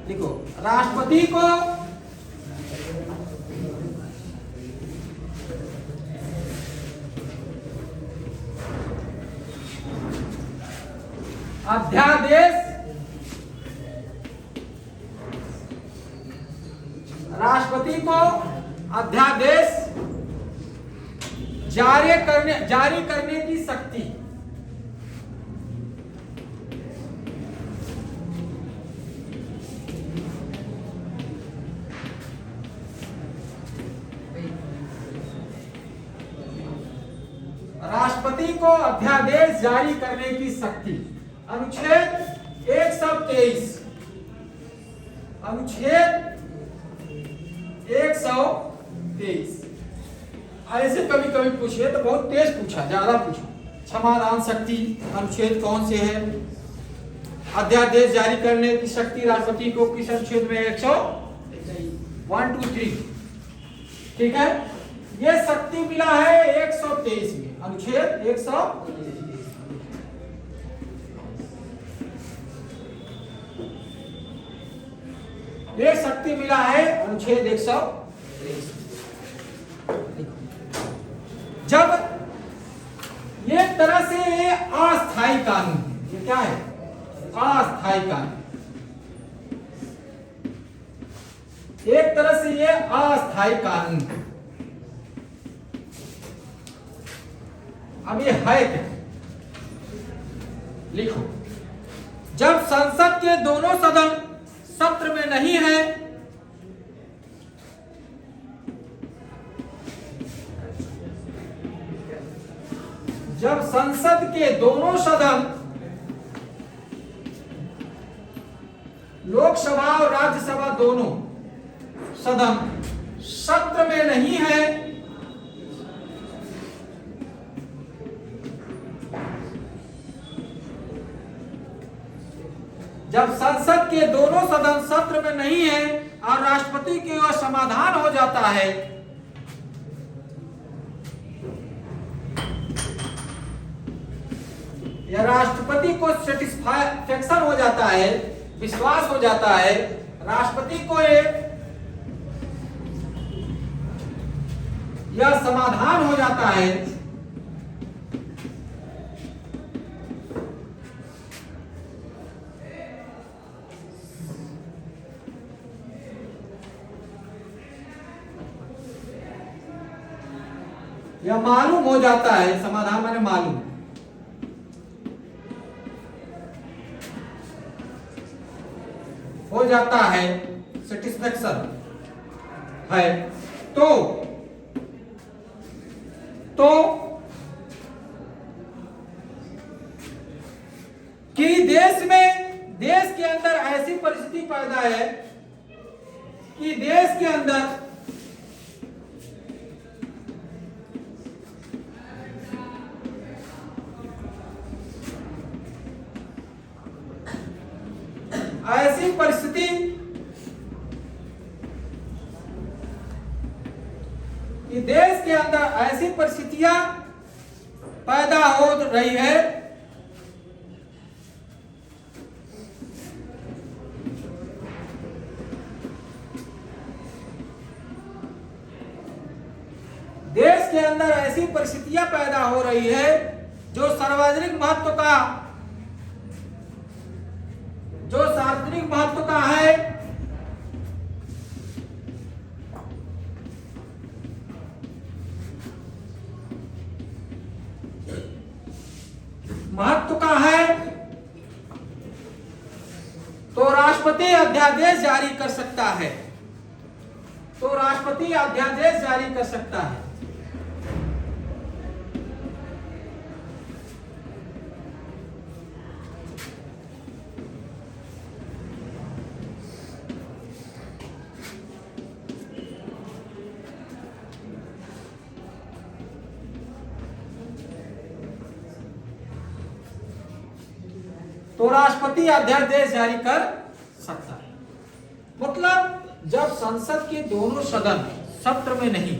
देखो राष्ट्रपति को अध्यादेश जारी करने की शक्ति राष्ट्रपति को अध्यादेश जारी करने की शक्ति अनुच्छेद 123 ऐसे कभी कभी पूछिए तो बहुत तेज पूछा, ज्यादा पूछा। क्षमादान शक्ति अनुच्छेद कौन से है? अध्यादेश जारी करने की शक्ति राष्ट्रपति को किस अनुच्छेद में? 1 2 3। ठीक है, ये शक्ति मिला है 123 में, अनुच्छेद 123। ये शक्ति मिला है अनुच्छेद 123। जब ये तरह से ये अस्थायी कानून, ये क्या है? अस्थायी कानून। एक तरह से ये अस्थायी कानून। अब ये है क्या? लिखो, जब संसद के दोनों सदन सत्र में नहीं है, जब संसद के दोनों सदन लोकसभा और राज्यसभा दोनों सदन सत्र में नहीं है, जब संसद के दोनों सदन सत्र में नहीं है और राष्ट्रपति के ओर समाधान हो जाता है, या राष्ट्रपति को सेटिस्फैक्शन हो जाता है, विश्वास हो जाता है, राष्ट्रपति को एक या समाधान हो जाता है, या मालूम हो जाता है, समाधान माने मालूम, हो जाता है, सेटिस्फैक्शन है, तो कि देश के अंदर ऐसी परिस्थिति पैदा है कि देश के अंदर ऐसी परिस्थिति कि देश के अंदर ऐसी परिस्थितियां पैदा हो रही है देश के अंदर ऐसी परिस्थितियां पैदा हो रही है जो सार्वजनिक महत्व का है, तो राष्ट्रपति अध्यादेश जारी कर सकता है, तो राष्ट्रपति अध्यादेश जारी कर सकता है। मतलब जब संसद के दोनों सदन सत्र में नहीं,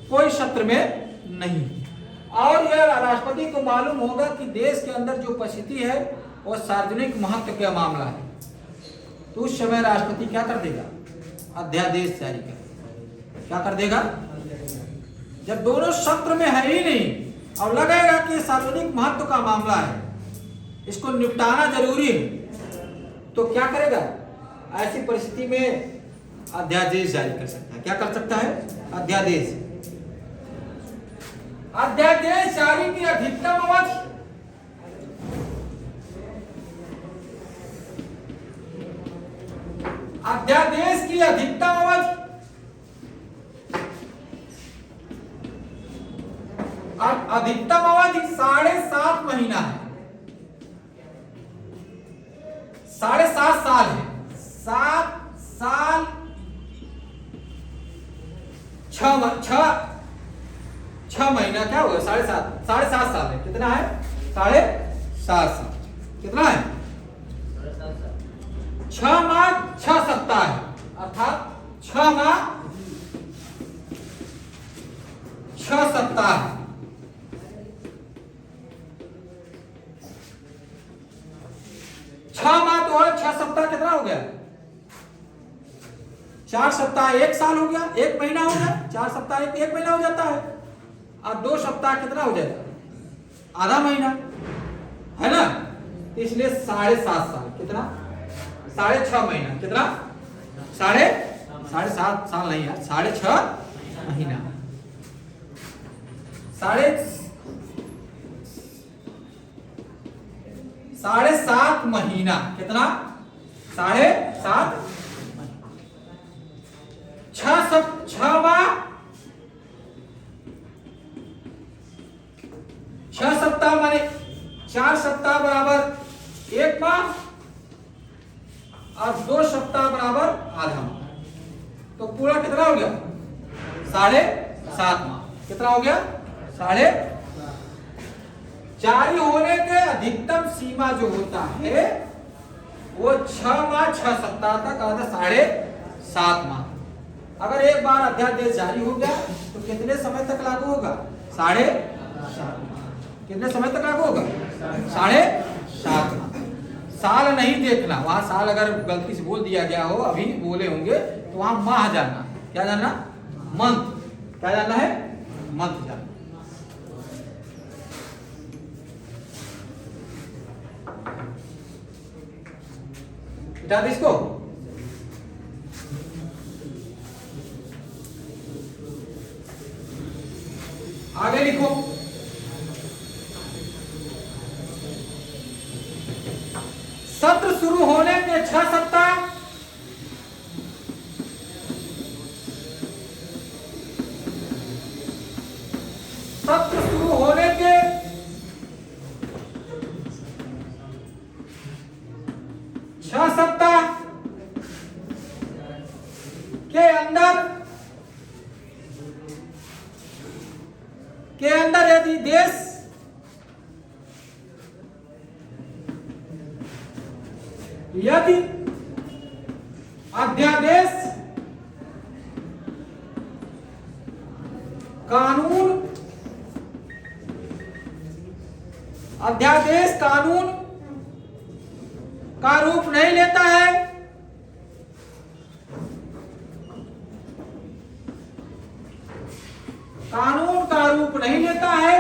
कोई सत्र में नहीं, और यह राष्ट्रपति को मालूम होगा कि देश के अंदर जो परिस्थिति है वो सार्वजनिक महत्व का मामला है, तो उस समय राष्ट्रपति क्या कर देगा? अध्यादेश जारी कर। क्या कर देगा? जब दोनों सत्र में है ही नहीं और लगेगा कि सार्वजनिक महत्व का मामला है, इसको निपटाना जरूरी है, तो क्या करेगा? ऐसी परिस्थिति में अध्यादेश जारी कर सकता है। क्या कर सकता है? अध्यादेश। अध्यादेश जारी की अधिकतम अवधि अध्यादेश की अधिकतम अवधि अधिकतम अवधि 7.5 महीना है। 7.5 साल है। 7 साल 6 महीना क्या होगा? 7.5 साल है। कितना है? 7.5 साल। कितना है? 6 माह 6 सप्ताह है, अर्थात 6 माह 6 सप्ताह है। 6 माह तो 6 सप्ताह कितना हो गया? 4 सप्ताह 1 साल हो गया, 1 महीना हो गया। 4 सप्ताह 1 महीना हो जाता है। और 2 सप्ताह कितना हो जाएगा? आधा महीना, है ना? इसलिए 7.5 साल। कितना? 6.5 महीना। कितना? 7.5 साल नहीं यार, 6.5 महीना। 7.5 महीना। कितना? 7.5 6 माह 6 सप्ताह माने 4 सप्ताह बराबर 1 माह और 2 सप्ताह बराबर आधा माह। तो पूरा कितना हो गया? 7.5 माह। कितना हो गया? 7.5। जारी होने के अधिकतम सीमा जो होता है वो 6 माह 6 सप्ताह तक, आधा 7.5 माह। अगर एक बार अध्यादेश जारी हो गया तो कितने समय तक लागू होगा? 7.5 माह। कितने समय तक लागू होगा? 7.5 माह। साल नहीं देखना, वहां साल अगर गलती से बोल दिया गया हो, अभी बोले होंगे, तो वहां माह जानना। क्या जानना? मंथ। क्या जानना है? मंथ जानना। हटा दे इसको। आगे लिखो। सत्र शुरू होने के 6 सप्ताह सत्र शुरू होने के 6 सप्ताह के अंदर यदि देश यदि अध्यादेश कानून का रूप नहीं लेता है, कानून का रूप नहीं लेता है,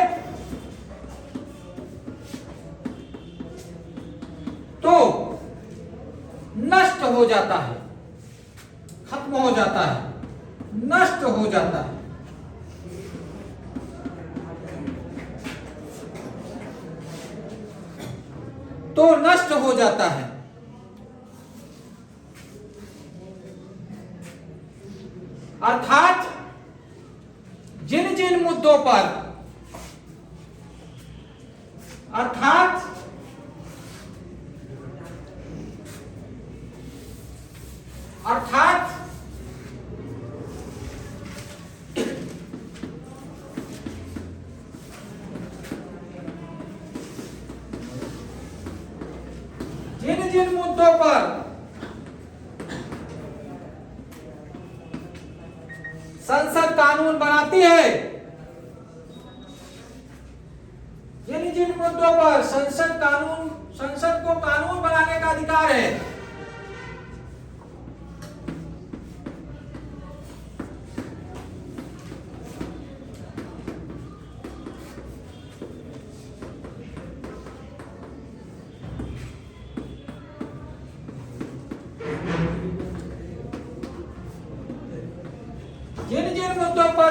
तो नष्ट हो जाता है, खत्म हो जाता है, नष्ट हो जाता है। तो नष्ट हो जाता है। अर्थात जिन जिन मुद्दों पर जिन मुद्दों पर संसद कानून बनाती है, जिन मुद्दों पर संसद को कानून बनाने का अधिकार है,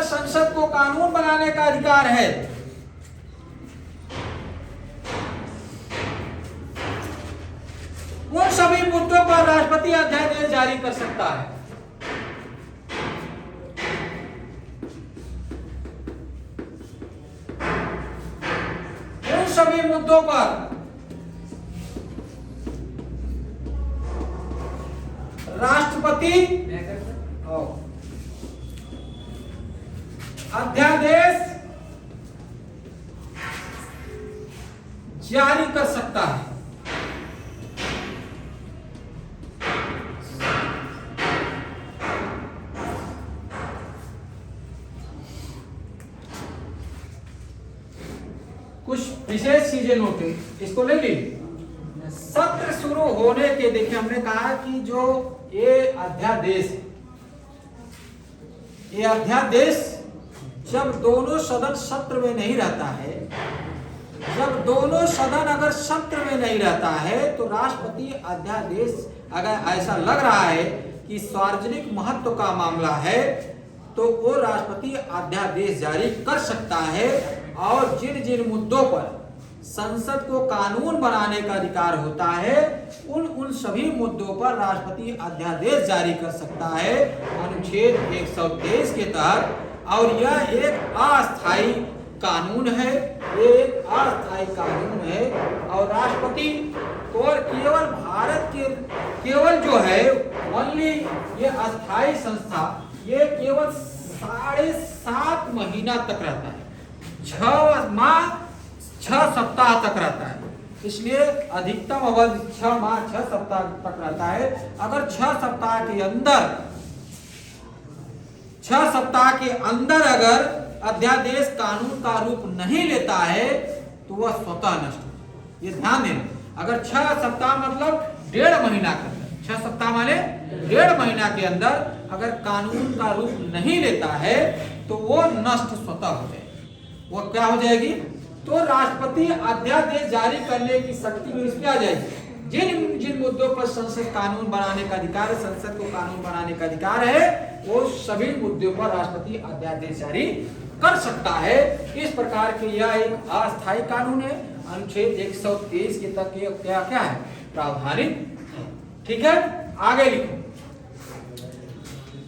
संसद को कानून बनाने का अधिकार है। उन सभी मुद्दों पर राष्ट्रपति अध्यादेश जारी कर सकता है। उन सभी मुद्दों पर राष्ट्रपति अध्यादेश जारी कर सकता है। कुछ विशेष चीजें नोट है, इसको ले लीजिए। सत्र शुरू होने के, देखिए हमने कहा कि जो ये अध्यादेश जब दोनों सदन सत्र में नहीं रहता है, जब दोनों सदन अगर सत्र में नहीं रहता है, तो राष्ट्रपति अध्यादेश अगर ऐसा लग रहा है कि सार्वजनिक महत्व का मामला है, तो वो राष्ट्रपति अध्यादेश जारी कर सकता है। और जिन जिन मुद्दों पर संसद को कानून बनाने का अधिकार होता है, उन सभी मुद्दों पर राष्ट्रपति अध्यादेश जारी कर सकता है अनुच्छेद 123 के तहत। और यह एक अस्थायी कानून है, एक अस्थायी कानून है। और राष्ट्रपति को केवल भारत के केवल जो है ओनली ये अस्थायी संस्था, ये केवल 7.5 महीना तक रहता है, 6 माह 6 सप्ताह तक रहता है। इसलिए अधिकतम अवधि 6 माह 6 सप्ताह तक रहता है। अगर 6 सप्ताह के अंदर अगर अध्यादेश कानून का रूप नहीं लेता है, तो वह स्वतः नष्ट हो। ये ध्यान देना। अगर 6 सप्ताह मतलब 1.5 महीना के अंदर, 6 सप्ताह माने 1.5 महीना के अंदर अगर कानून का रूप नहीं लेता है, तो वो नष्ट स्वतः हो जाएगी। वो क्या हो जाएगी? तो राष्ट्रपति अध्यादेश जारी करने की शक्ति में इसमें आ जाएगी। जिन जिन मुद्दों पर संसद कानून बनाने का अधिकार है, संसद को कानून बनाने का अधिकार है, वो सभी मुद्दों पर राष्ट्रपति अध्यादेश जारी कर सकता है। इस प्रकार के यह एक अस्थायी कानून है। अनुच्छेद 123 के तक ये क्या क्या है? प्रावधानित है। ठीक है, आगे लिखो,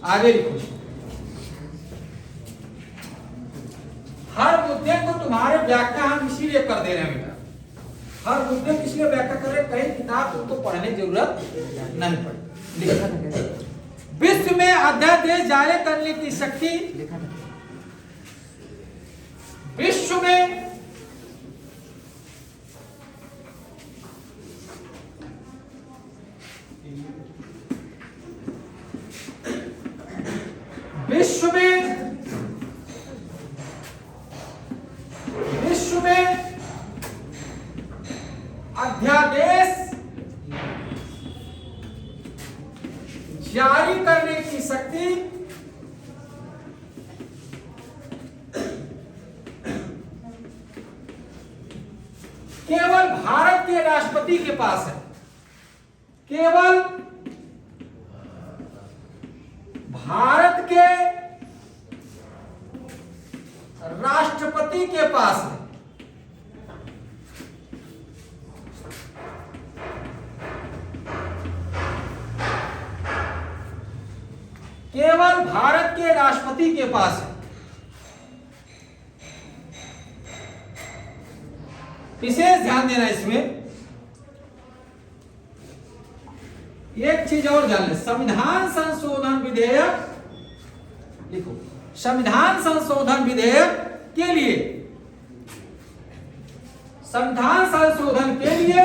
आगे लिखो। हर मुद्दे को तुम्हारे व्याख्या हम इसीलिए कर दे रहे हैं बेटा। हर मुद्दे की इसलिए व्याख्या कर रहे हैं, कई किताब तुमको पढ़ने की जरूरत नहीं पड़ी। विश्व में अध्यादेश जारी करने की शक्ति, विश्व में अध्यादेश जारी करने की शक्ति केवल भारत के राष्ट्रपति के पास है। केवल भारत के राष्ट्रपति के पास है। केवल भारत के राष्ट्रपति के पास है। विशेष ध्यान देना इसमें। एक चीज और जान ले, संविधान संशोधन विधेयक लिखो। संविधान संशोधन विधेयक के लिए, संविधान संशोधन के लिए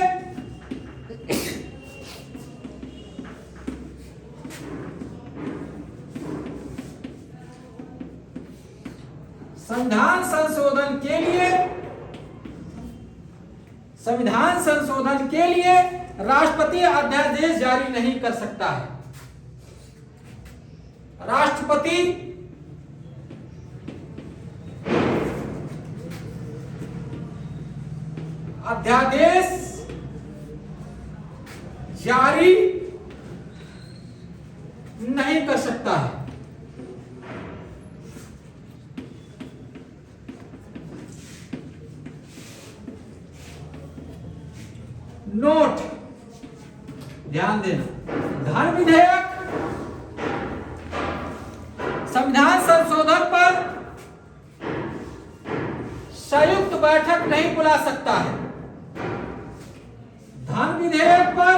संविधान संशोधन के लिए राष्ट्रपति अध्यादेश जारी नहीं कर सकता है। राष्ट्रपति अध्यादेश जारी नहीं कर सकता है। ध्यान देना, धन विधेयक संविधान संशोधन पर संयुक्त बैठक नहीं बुला सकता है। धन विधेयक पर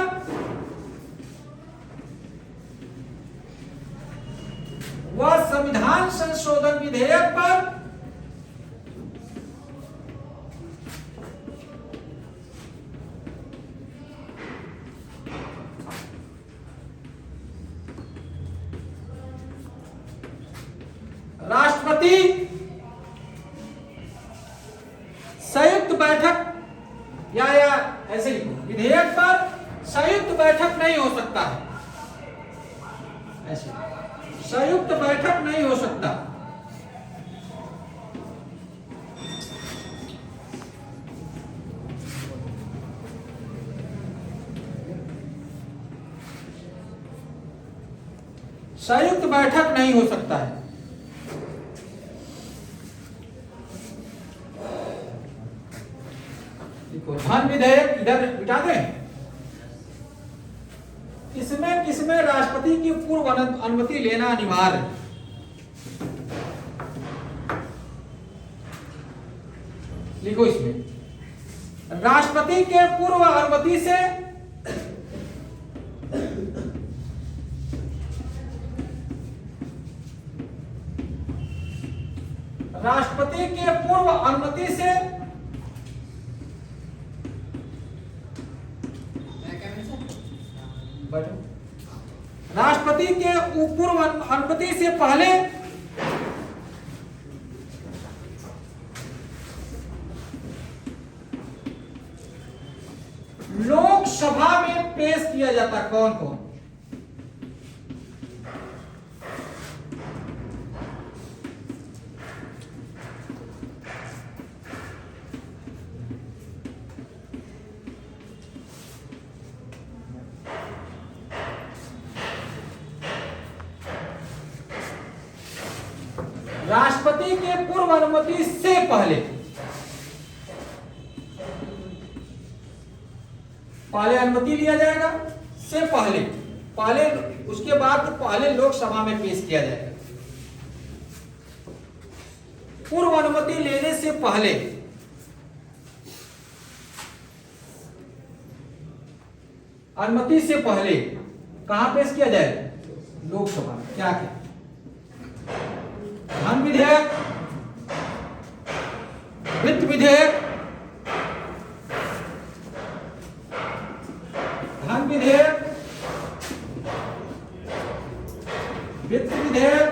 व संविधान संशोधन विधेयक पर राष्ट्रपति संयुक्त बैठक या ऐसे ही विधेयक पर संयुक्त बैठक नहीं हो सकता है, ऐसे संयुक्त बैठक नहीं हो सकता। संयुक्त बैठक नहीं हो सकता है। धन विधेयक इधर बिठा दें। किसमें राष्ट्रपति की पूर्व अनुमति लेना अनिवार्य है। लिखो इसमें राष्ट्रपति के पूर्व अनुमति से राष्ट्रपति के पूर्व अनुमति से राष्ट्रपति के पूर्व अनुमति से पहले लोकसभा में पेश किया जाता। कौन कौन? राष्ट्रपति के पूर्व अनुमति से पहले अनुमति लिया जाएगा, से पहले उसके बाद पहले लोकसभा में पेश किया जाएगा। पूर्व अनुमति लेने से पहले अनुमति से पहले कहां पेश किया जाएगा? लोकसभा में। क्या क्या? धन विधेयक, वित्त विधेयक, धन विधेयक, वित्त विधेयक,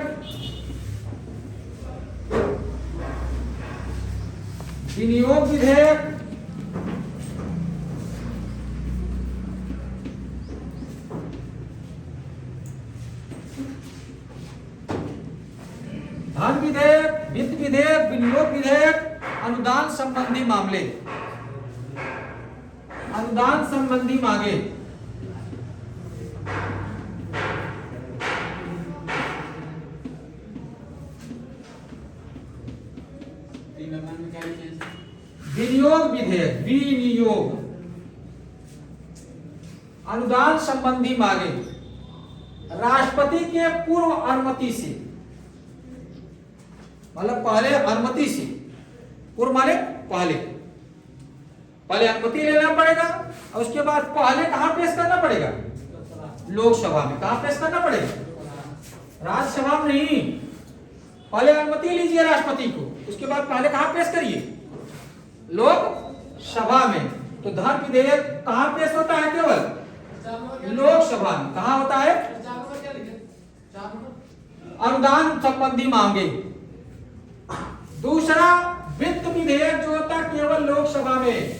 विनियोग विधेयक, धन विधेयक, वित्त विधेयक, विनियोग विधेयक, अनुदान संबंधी मामले, अनुदान संबंधी मांगे, विनियोग विधेयक, विनियोग, अनुदान संबंधी मांगे राष्ट्रपति के पूर्व अनुमति से, मतलब पहले अनुमति से, पूर्व माने पहले अनुमति लेना पड़ेगा और उसके बाद पहले कहां पेश करना पड़ेगा? लोकसभा में। कहां पेश करना पड़ेगा? राज्यसभा में नहीं। पहले अनुमति लीजिए राष्ट्रपति को, उसके बाद पहले कहां पेश करिए? लोकसभा में। तो धन विधेयक कहां पेश होता है? केवल लोकसभा में। कहां होता है? अनुदान संबंधी मांगे। दूसरा वित्त विधेयक जो होता है केवल लोकसभा में।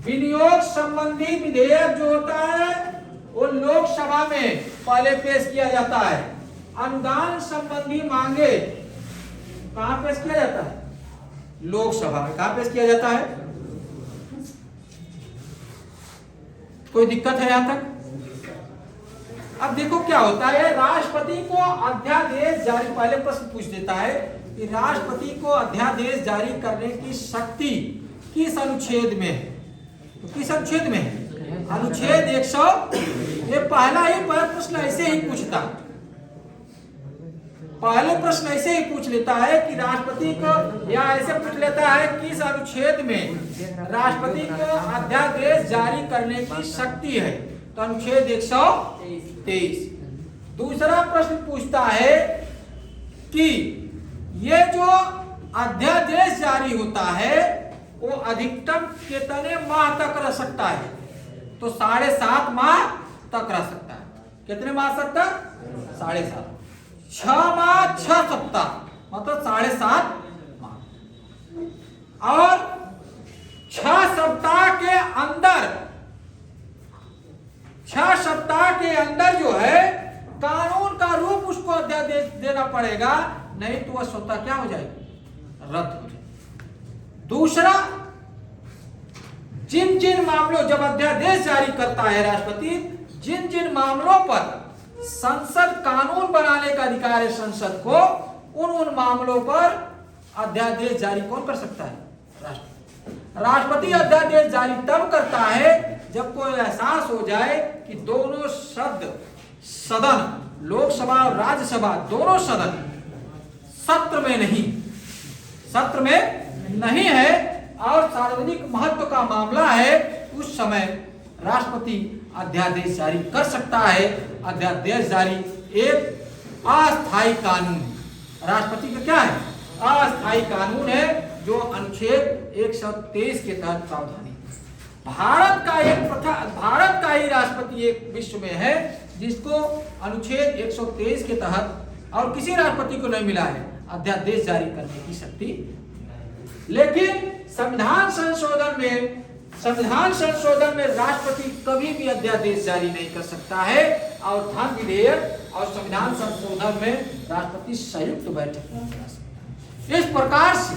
विनियोग संबंधी विधेयक जो होता है वो लोकसभा में पहले पेश किया जाता है। अनुदान संबंधी मांगे कहां पेश किया जाता है? लोकसभा में। कहां पेश किया जाता है? कोई दिक्कत है यहां तक? अब देखो क्या होता है, राष्ट्रपति को अध्यादेश जारी, पहले प्रश्न पूछ देता है कि राष्ट्रपति को अध्यादेश जारी करने की शक्ति किस अनुच्छेद में है? तो किस अनुच्छेद में है? अनुच्छेद 100, ये पहला ही प्रश्न ऐसे ही पूछता, पहले प्रश्न ऐसे ही पूछ लेता है कि राष्ट्रपति को, या ऐसे पूछ लेता है कि इस अनुच्छेद में राष्ट्रपति को अध्यादेश जारी करने की शक्ति है, तो अनुच्छेद 123। दूसरा प्रश्न पूछता है कि ये जो अध्यादेश जारी होता है वो अधिकतम कितने माह तक रह सकता है, तो 7.5 माह तक रह सकता है। कितने माह तक? 7.5। 6 माह 6 सप्ताह, मतलब 7.5 माह। और 6 सप्ताह के अंदर, 6 सप्ताह के अंदर जो है कानून का रूप उसको अध्यादेश देना पड़ेगा, नहीं तो वह स्वतः क्या हो जाएगी? रद्द हो जाएगी। दूसरा, जिन जिन मामलों, जब अध्यादेश जारी करता है राष्ट्रपति, जिन जिन मामलों पर संसद कानून बनाने का अधिकार है संसद को, उन मामलों पर अध्यादेश जारी कौन कर सकता है? राष्ट्रपति। राष्ट्रपति अध्यादेश जारी तब करता है जब कोई एहसास हो जाए कि दोनों सदन, लोकसभा और राज्यसभा दोनों सदन सत्र में नहीं है और सार्वजनिक महत्व का मामला है, उस समय राष्ट्रपति अध्यादेश जारी कर सकता है। अध्यादेश जारी एक अस्थायी कानून, राष्ट्रपति का क्या है? अस्थायी कानून है, जो अनुच्छेद 123 के तहत प्रावधान है। भारत का ही राष्ट्रपति एक विश्व में है जिसको अनुच्छेद 123 के तहत और किसी राष्ट्रपति को नहीं मिला है अध्यादेश जारी करने की शक्ति। लेकिन संविधान संशोधन में राष्ट्रपति कभी भी अध्यादेश जारी नहीं कर सकता है, और धन विधेयक और संविधान संशोधन में राष्ट्रपति संयुक्त बैठक नहीं कर सकता। इस प्रकार से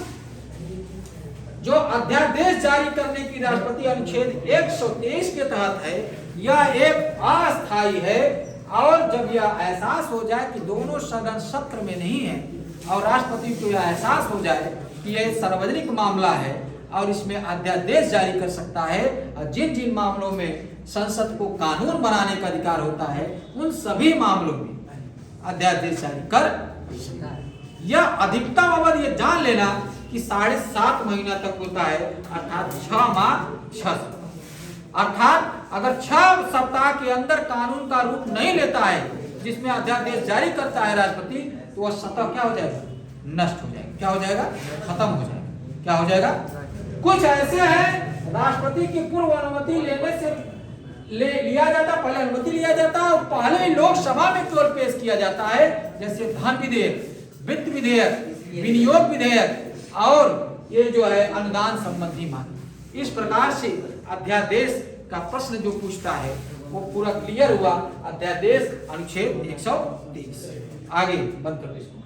जो अध्यादेश जारी करने की राष्ट्रपति अनुच्छेद 123 के तहत है, यह एक अस्थायी है, और जब यह एहसास हो जाए कि दोनों सदन सत्र में नहीं है और राष्ट्रपति को यह एहसास हो जाए कि यह सार्वजनिक मामला है और इसमें अध्यादेश जारी कर सकता है, और जिन जिन मामलों में संसद को कानून बनाने का अधिकार होता है उन सभी मामलों में अध्यादेश जारी कर सकता है। यह अधिकतम अवधि ये जान लेना कि 7.5 महीना तक होता है, अर्थात 6 माह 6 सप्ताह। अर्थात अगर 6 सप्ताह के अंदर कानून का रूप नहीं लेता है जिसमें अध्यादेश जारी करता है राष्ट्रपति, तो वह स्वतः क्या हो जाएगा? नष्ट हो जाएगा। क्या हो जाएगा? खत्म हो जाएगा। क्या हो जाएगा? कुछ ऐसे हैं राष्ट्रपति की पूर्व अनुमति लेने से लिया जाता, पहले अनुमति लिया जाता और पहले ही लोकसभा में केवल पेश किया जाता है, जैसे धन विधेयक, वित्त विधेयक, विनियोग विधेयक और ये जो है अनुदान संबंधी मामले। इस प्रकार से अध्यादेश का प्रश्न जो पूछता है वो पूरा क्लियर हुआ। अध्यादेश अनुच्छेद 123। आगे बंद कर दो इसको।